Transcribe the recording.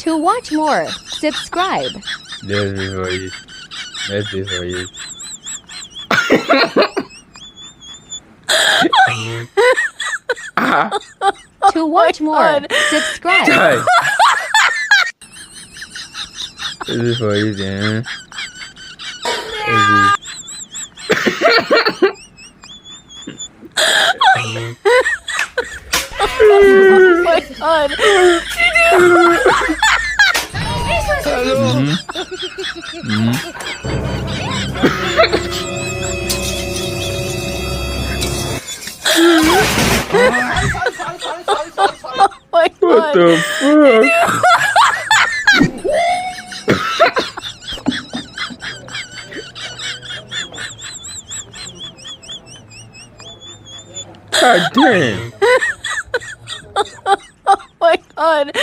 To watch more, subscribe. Let's be for you. Let's be for you. To watch more, subscribe. Guys. Let's be for you, then. Oh my god. Oh my What god. the fuck? God damn. Oh my god.